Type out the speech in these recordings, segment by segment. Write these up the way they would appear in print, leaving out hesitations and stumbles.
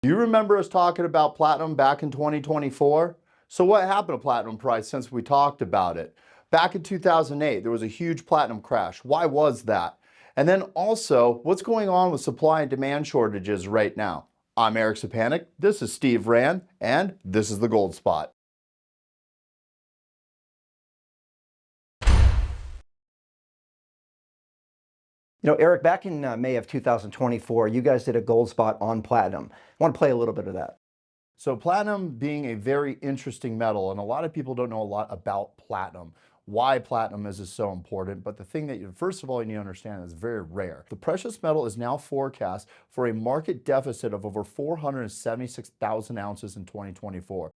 You remember us talking about platinum back in 2024? So what happened to platinum price since we talked about it? Back in 2008, there was a huge platinum crash. Why was that? And then also, what's going on with supply and demand shortages right now? I'm Eric Sapanic, this is Steve Rand, and this is the Gold Spot. Eric, back in May of 2024, you guys did a gold spot on platinum. I want to play a little bit of that. So platinum being a very interesting metal, and a lot of people don't know a lot about platinum, why platinum is so important. But the thing that first of all, you need to understand is very rare. The precious metal is now forecast for a market deficit of over 476,000 ounces in 2024.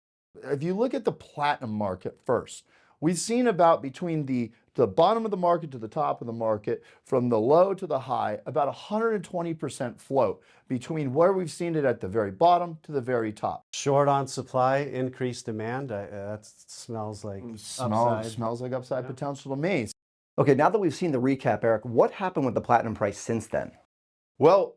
If you look at the platinum market first, we've seen about between the bottom of the market to the top of the market, from the low to the high, about 120% float between where we've seen it at the very bottom to the very top. Short on supply, increased demand. That smells like upside. Smells like upside potential to me. Okay, now that we've seen the recap, Eric, what happened with the platinum price since then? Well,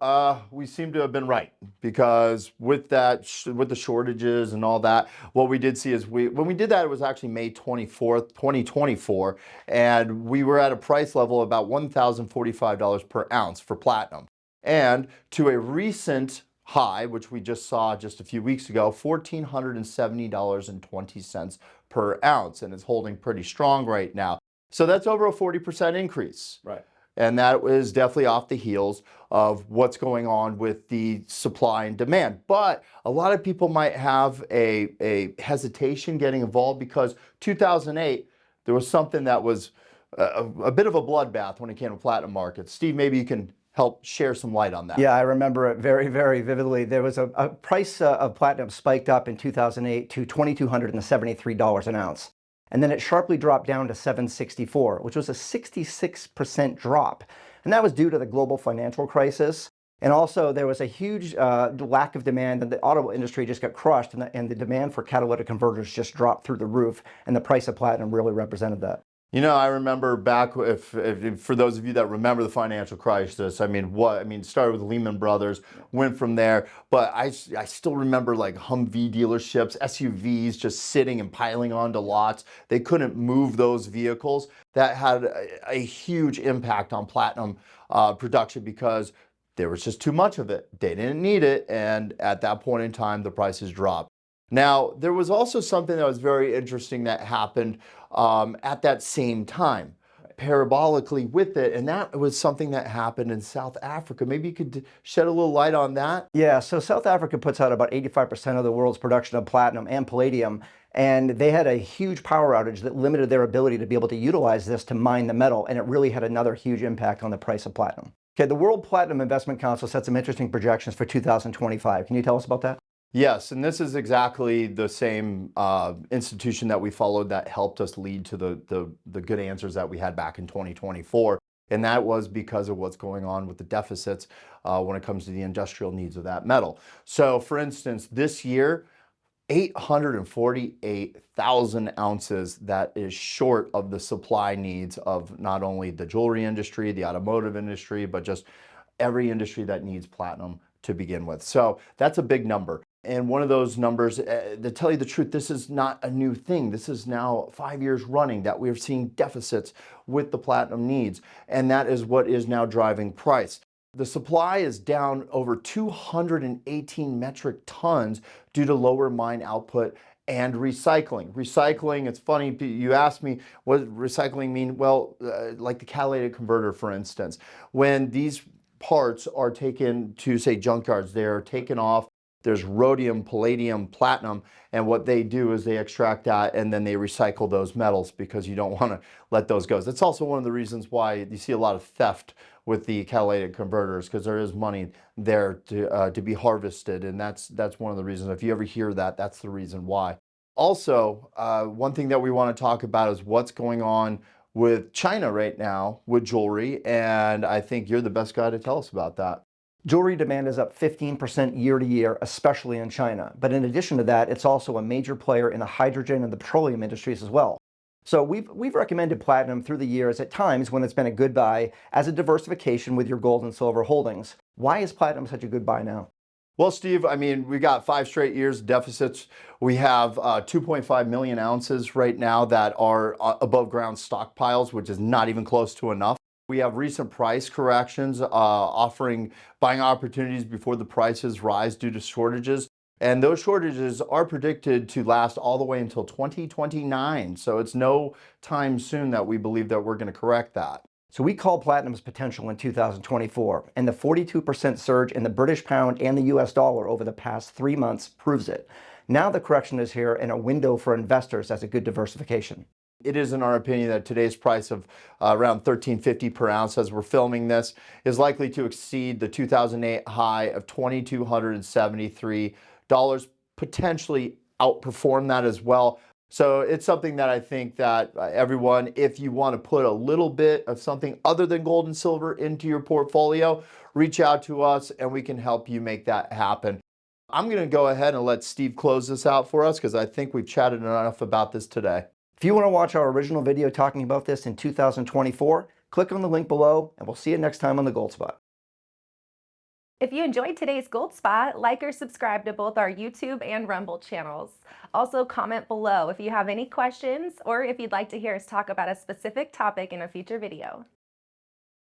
we seem to have been right, because with that, with the shortages and all that, what we did see is when we did that, it was actually May 24th, 2024, and we were at a price level of about $1,045 per ounce for platinum. And to a recent high, which we just saw just a few weeks ago, $1,470.20 per ounce, and it's holding pretty strong right now. So that's over a 40% increase. Right. And that is definitely off the heels of what's going on with the supply and demand. But a lot of people might have a hesitation getting involved, because 2008, there was something that was a bit of a bloodbath when it came to platinum markets. Steve, maybe you can help share some light on that. Yeah, I remember it very, very vividly. There was a price of platinum spiked up in 2008 to $2,273 an ounce. And then it sharply dropped down to $764, which was a 66% drop. And that was due to the global financial crisis. And also there was a huge lack of demand, and the auto industry just got crushed, and the demand for catalytic converters just dropped through the roof. And the price of platinum really represented that. You know, I remember back, if for those of you that remember the financial crisis, started with Lehman Brothers, went from there, but I still remember like Humvee dealerships, SUVs just sitting and piling onto lots. They couldn't move those vehicles. That had a huge impact on platinum production, because there was just too much of it. They didn't need it, and at that point in time, the prices dropped. Now, there was also something that was very interesting that happened at that same time, parabolically with it, and that was something that happened in South Africa. Maybe you could shed a little light on that? Yeah, so South Africa puts out about 85% of the world's production of platinum and palladium, and they had a huge power outage that limited their ability to be able to utilize this to mine the metal, and it really had another huge impact on the price of platinum. Okay, the World Platinum Investment Council set some interesting projections for 2025. Can you tell us about that? Yes, and this is exactly the same institution that we followed that helped us lead to the good answers that we had back in 2024. And that was because of what's going on with the deficits when it comes to the industrial needs of that metal. So for instance, this year, 848,000 ounces that is short of the supply needs of not only the jewelry industry, the automotive industry, but just every industry that needs platinum to begin with. So that's a big number. And one of those numbers, to tell you the truth, this is not a new thing. This is now 5 years running that we're seeing deficits with the platinum needs. And that is what is now driving price. The supply is down over 218 metric tons due to lower mine output and recycling. Recycling, it's funny, you asked me, what does recycling mean? Well, like the catalytic converter, for instance. When these parts are taken to, say, junkyards, they're taken off. There's rhodium, palladium, platinum, and what they do is they extract that and then they recycle those metals, because you don't want to let those go. That's also one of the reasons why you see a lot of theft with the catalytic converters, because there is money there to be harvested, and that's one of the reasons. If you ever hear that, that's the reason why. Also, one thing that we want to talk about is what's going on with China right now with jewelry, and I think you're the best guy to tell us about that. Jewelry demand is up 15% year to year, especially in China. But in addition to that, it's also a major player in the hydrogen and the petroleum industries as well. So we've recommended platinum through the years at times when it's been a good buy as a diversification with your gold and silver holdings. Why is platinum such a good buy now? Well, Steve, I mean, we got 5 straight years deficits. We have 2.5 million ounces right now that are above ground stockpiles, which is not even close to enough. We have recent price corrections offering buying opportunities before the prices rise due to shortages. And those shortages are predicted to last all the way until 2029. So it's no time soon that we believe that we're going to correct that. So we call platinum's potential in 2024, and the 42% surge in the British pound and the US dollar over the past 3 months proves it. Now the correction is here and a window for investors as a good diversification. It is, in our opinion, that today's price of around $13.50 per ounce as we're filming this is likely to exceed the 2008 high of $2,273, potentially outperform that as well. So it's something that I think that everyone, if you want to put a little bit of something other than gold and silver into your portfolio, reach out to us and we can help you make that happen. I'm going to go ahead and let Steve close this out for us because I think we've chatted enough about this today. If you want to watch our original video talking about this in 2024, click on the link below and we'll see you next time on the Gold Spot. If you enjoyed today's Gold Spot, like or subscribe to both our YouTube and Rumble channels. Also comment below if you have any questions or if you'd like to hear us talk about a specific topic in a future video.